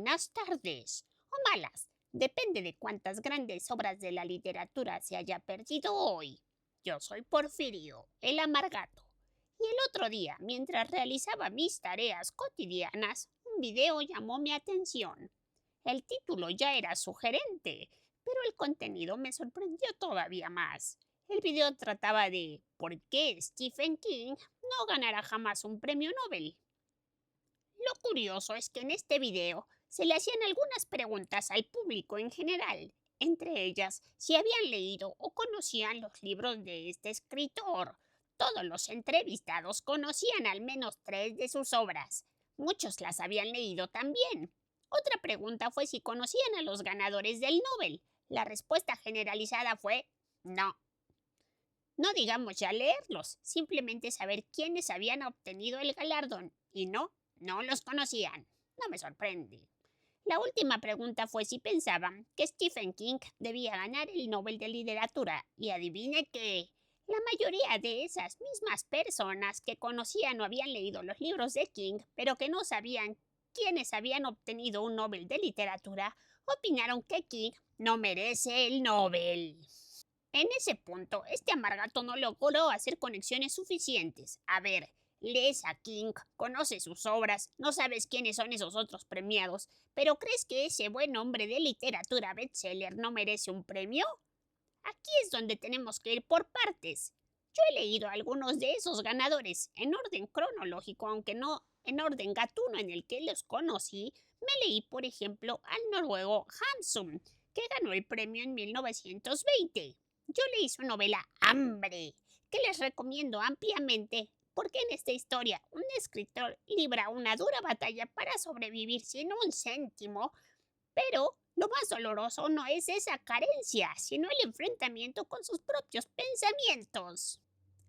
buenas tardes, o malas, depende de cuántas grandes obras de la literatura se haya perdido hoy. Yo soy Porfirio, el amargato, y el otro día, mientras realizaba mis tareas cotidianas, un video llamó mi atención. El título ya era sugerente, pero el contenido me sorprendió todavía más. El video trataba de ¿por qué Stephen King no ganará jamás un premio Nobel? Lo curioso es que en este video se le hacían algunas preguntas al público en general, entre ellas si habían leído o conocían los libros de este escritor. Todos los entrevistados conocían al menos tres de sus obras. Muchos las habían leído también. Otra pregunta fue si conocían a los ganadores del Nobel. La respuesta generalizada fue no. No digamos ya leerlos, simplemente saber quiénes habían obtenido el galardón. Y no, no los conocían. No me sorprende. La última pregunta fue si pensaban que Stephen King debía ganar el Nobel de Literatura. Y adivine que la mayoría de esas mismas personas que conocían o habían leído los libros de King, pero que no sabían quiénes habían obtenido un Nobel de Literatura, opinaron que King no merece el Nobel. En ese punto, este amargato no logró hacer conexiones suficientes. A ver, lees a King, conoces sus obras, no sabes quiénes son esos otros premiados, pero ¿crees que ese buen hombre de literatura bestseller no merece un premio? Aquí es donde tenemos que ir por partes. Yo he leído a algunos de esos ganadores en orden cronológico, aunque no en orden gatuno en el que los conocí. Me leí, por ejemplo, al noruego Hamsun, que ganó el premio en 1920. Yo leí su novela Hambre, que les recomiendo ampliamente, porque en esta historia un escritor libra una dura batalla para sobrevivir sin un céntimo, pero lo más doloroso no es esa carencia, sino el enfrentamiento con sus propios pensamientos.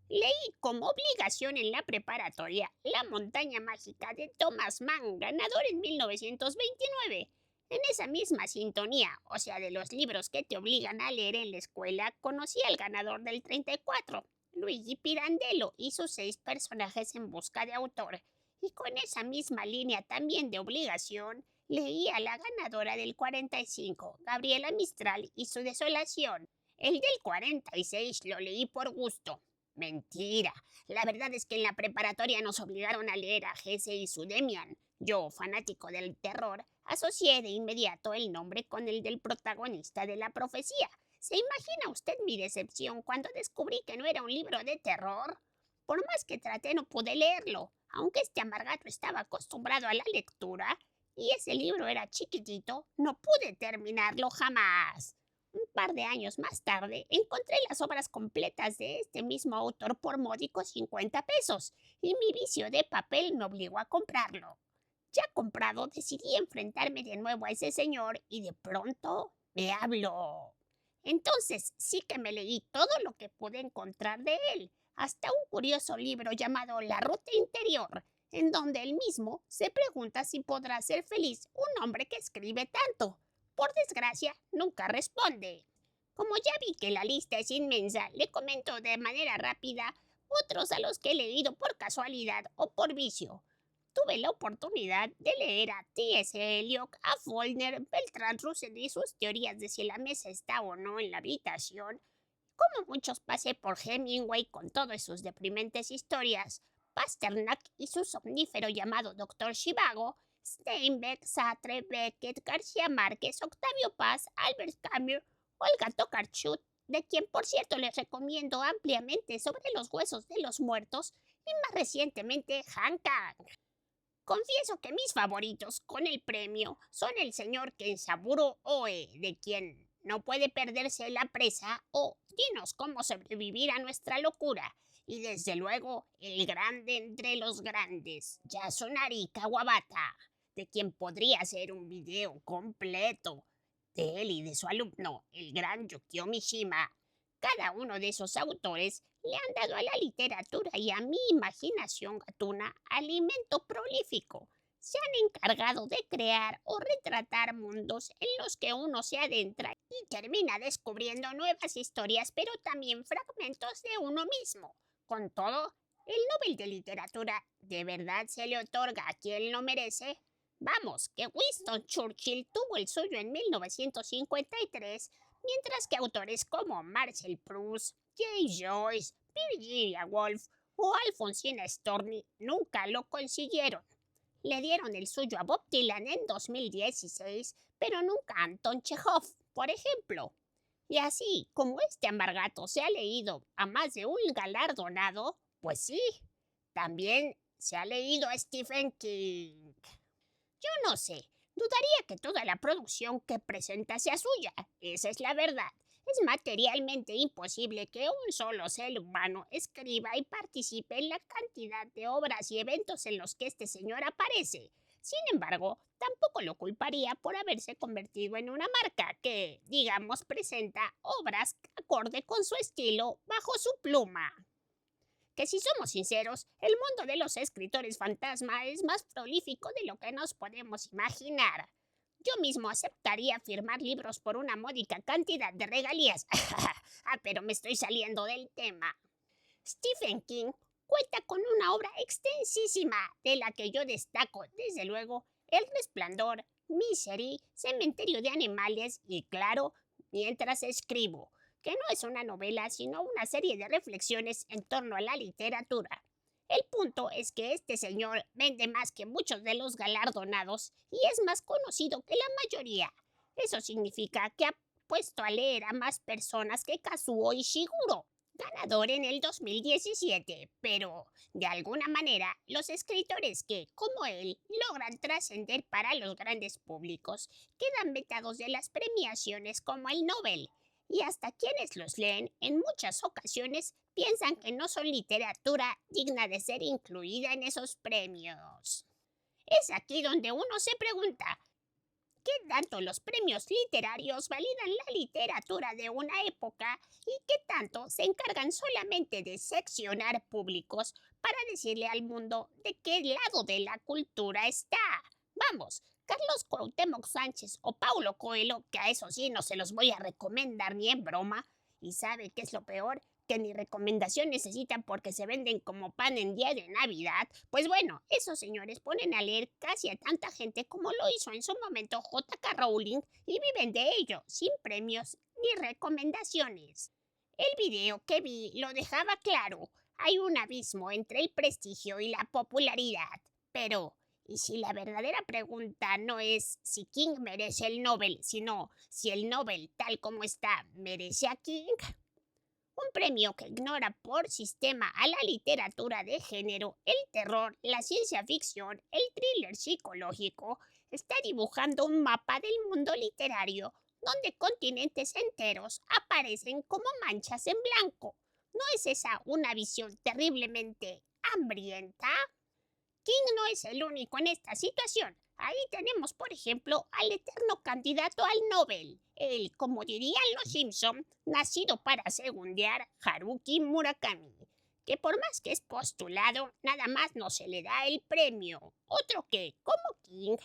Leí como obligación en la preparatoria La montaña mágica de Thomas Mann, ganador en 1929. En esa misma sintonía, o sea, de los libros que te obligan a leer en la escuela, conocí al ganador del 34, Luigi Pirandello, y sus 6 personajes en busca de autor. Y con esa misma línea también de obligación, leí a la ganadora del 45, Gabriela Mistral, y su desolación. El del 46 lo leí por gusto. Mentira. La verdad es que en la preparatoria nos obligaron a leer a Hesse y su Demian. Yo, fanático del terror, asocié de inmediato el nombre con el del protagonista de la profecía. ¿Se imagina usted mi decepción cuando descubrí que no era un libro de terror? Por más que traté no pude leerlo, aunque este amargato estaba acostumbrado a la lectura y ese libro era chiquitito, no pude terminarlo jamás. Un par de años más tarde, encontré las obras completas de este mismo autor por módicos 50 pesos, y mi vicio de papel me obligó a comprarlo. Ya comprado, decidí enfrentarme de nuevo a ese señor y de pronto me habló. Entonces sí que me leí todo lo que pude encontrar de él, hasta un curioso libro llamado La Ruta Interior, en donde él mismo se pregunta si podrá ser feliz un hombre que escribe tanto. Por desgracia, nunca responde. Como ya vi que la lista es inmensa, le comento de manera rápida otros a los que he leído por casualidad o por vicio. Tuve la oportunidad de leer a T.S. Eliot, a Faulkner, Bertrand Russell y sus teorías de si la mesa está o no en la habitación. Como muchos pasé por Hemingway con todas sus deprimentes historias, Pasternak y su somnífero llamado Doctor Zhivago, Steinbeck, Sartre, Beckett, García Márquez, Octavio Paz, Albert Camus, Olga Tokarczuk, de quien por cierto les recomiendo ampliamente Sobre los huesos de los muertos, y más recientemente Han Kang. Confieso que mis favoritos con el premio son el señor Kensaburo Oe, de quien no puede perderse la presa, o Dinos cómo sobrevivir a nuestra locura, y desde luego el grande entre los grandes, Yasunari Kawabata, de quien podría hacer un video completo, de él y de su alumno, el gran Yukio Mishima. Cada uno de esos autores le han dado a la literatura y a mi imaginación gatuna alimento prolífico. Se han encargado de crear o retratar mundos en los que uno se adentra y termina descubriendo nuevas historias, pero también fragmentos de uno mismo. Con todo, ¿el Nobel de Literatura de verdad se le otorga a quien lo merece? Vamos, que Winston Churchill tuvo el suyo en 1953, mientras que autores como Marcel Proust, James Joyce, Virginia Woolf o Alfonsina Storni nunca lo consiguieron. Le dieron el suyo a Bob Dylan en 2016, pero nunca a Anton Chekhov, por ejemplo. Y así como este amargato se ha leído a más de un galardonado, pues sí, también se ha leído a Stephen King. Yo no sé, dudaría que toda la producción que presenta sea suya, esa es la verdad. Es materialmente imposible que un solo ser humano escriba y participe en la cantidad de obras y eventos en los que este señor aparece. Sin embargo, tampoco lo culparía por haberse convertido en una marca que, digamos, presenta obras acorde con su estilo bajo su pluma. Que si somos sinceros, el mundo de los escritores fantasma es más prolífico de lo que nos podemos imaginar. Yo mismo aceptaría firmar libros por una módica cantidad de regalías. Pero me estoy saliendo del tema. Stephen King cuenta con una obra extensísima, de la que yo destaco, desde luego, El Resplandor, Misery, Cementerio de Animales y, claro, Mientras escribo, que no es una novela, sino una serie de reflexiones en torno a la literatura. El punto es que este señor vende más que muchos de los galardonados y es más conocido que la mayoría. Eso significa que ha puesto a leer a más personas que Kazuo Ishiguro, ganador en el 2017, pero de alguna manera los escritores que, como él, logran trascender para los grandes públicos quedan vetados de las premiaciones como el Nobel, y hasta quienes los leen en muchas ocasiones piensan que no son literatura digna de ser incluida en esos premios. Es aquí donde uno se pregunta, ¿qué tanto los premios literarios validan la literatura de una época y qué tanto se encargan solamente de seccionar públicos para decirle al mundo de qué lado de la cultura está? Vamos, Carlos Cuauhtémoc Sánchez o Paulo Coelho, que a eso sí no se los voy a recomendar ni en broma, y sabe qué es lo peor, que ni recomendación necesitan porque se venden como pan en día de Navidad, pues bueno, esos señores ponen a leer casi a tanta gente como lo hizo en su momento J.K. Rowling y viven de ello, sin premios ni recomendaciones. El video que vi lo dejaba claro, hay un abismo entre el prestigio y la popularidad, pero ¿y si la verdadera pregunta no es si King merece el Nobel, sino si el Nobel tal como está merece a King? Un premio que ignora por sistema a la literatura de género, el terror, la ciencia ficción, el thriller psicológico, está dibujando un mapa del mundo literario donde continentes enteros aparecen como manchas en blanco. ¿No es esa una visión terriblemente hambrienta? King no es el único en esta situación. Ahí tenemos, por ejemplo, al eterno candidato al Nobel, el, como dirían los Simpson, nacido para segundear Haruki Murakami, que por más que es postulado, nada más no se le da el premio. Otro que, como King,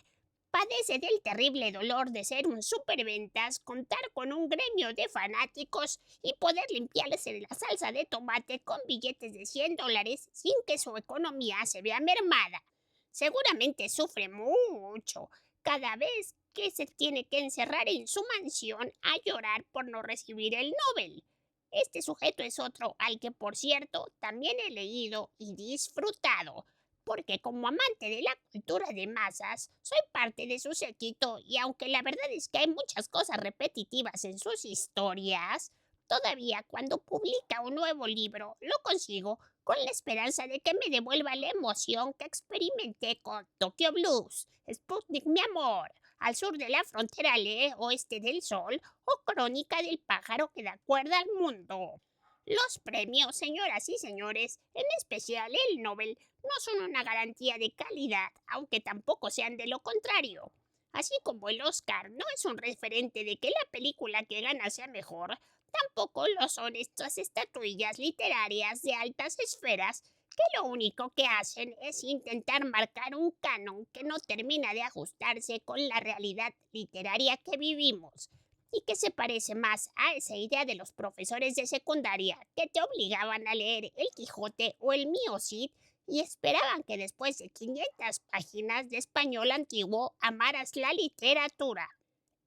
padece del terrible dolor de ser un superventas, contar con un gremio de fanáticos y poder limpiarse la salsa de tomate con billetes de $100 sin que su economía se vea mermada. Seguramente sufre mucho cada vez que se tiene que encerrar en su mansión a llorar por no recibir el Nobel. Este sujeto es otro al que, por cierto, también he leído y disfrutado, porque como amante de la cultura de masas, soy parte de su séquito y aunque la verdad es que hay muchas cosas repetitivas en sus historias, todavía cuando publica un nuevo libro lo consigo con la esperanza de que me devuelva la emoción que experimenté con Tokyo Blues, Sputnik mi amor, Al sur de la frontera al oeste del sol o Crónica del pájaro que da cuerda al mundo. Los premios, señoras y señores, en especial el Nobel, no son una garantía de calidad, aunque tampoco sean de lo contrario. Así como el Oscar no es un referente de que la película que gana sea mejor, tampoco lo son estas estatuillas literarias de altas esferas que lo único que hacen es intentar marcar un canon que no termina de ajustarse con la realidad literaria que vivimos y que se parece más a esa idea de los profesores de secundaria que te obligaban a leer El Quijote o el Mío Cid y esperaban que después de 500 páginas de español antiguo amaras la literatura.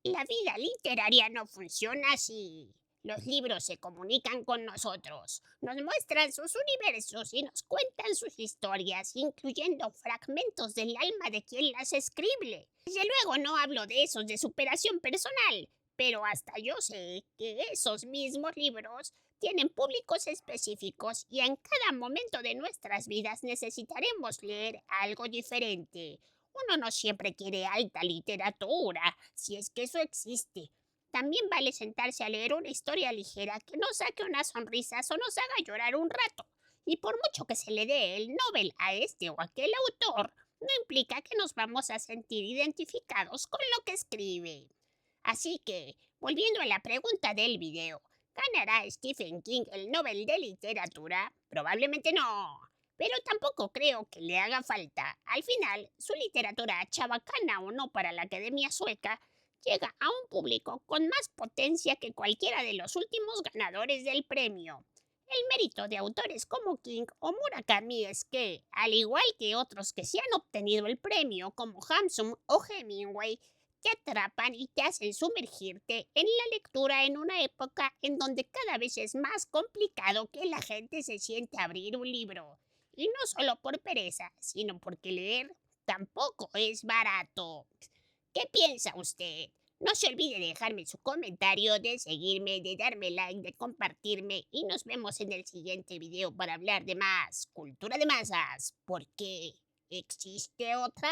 La vida literaria no funciona así. Los libros se comunican con nosotros, nos muestran sus universos y nos cuentan sus historias, incluyendo fragmentos del alma de quien las escribe. Desde luego no hablo de esos de superación personal, pero hasta yo sé que esos mismos libros tienen públicos específicos y en cada momento de nuestras vidas necesitaremos leer algo diferente. Uno no siempre quiere alta literatura, si es que eso existe. También vale sentarse a leer una historia ligera que nos saque unas sonrisas o nos haga llorar un rato. Y por mucho que se le dé el Nobel a este o aquel autor, no implica que nos vamos a sentir identificados con lo que escribe. Así que, volviendo a la pregunta del video, ¿ganará Stephen King el Nobel de Literatura? Probablemente no. Pero tampoco creo que le haga falta. Al final, su literatura, chabacana o no para la Academia Sueca, llega a un público con más potencia que cualquiera de los últimos ganadores del premio. El mérito de autores como King o Murakami es que, al igual que otros que se han obtenido el premio, como Hamsun o Hemingway, te atrapan y te hacen sumergirte en la lectura en una época en donde cada vez es más complicado que la gente se siente a abrir un libro. Y no solo por pereza, sino porque leer tampoco es barato. ¿Qué piensa usted? No se olvide de dejarme su comentario, de seguirme, de darme like, de compartirme y nos vemos en el siguiente video para hablar de más cultura de masas. ¿Por qué existe otra?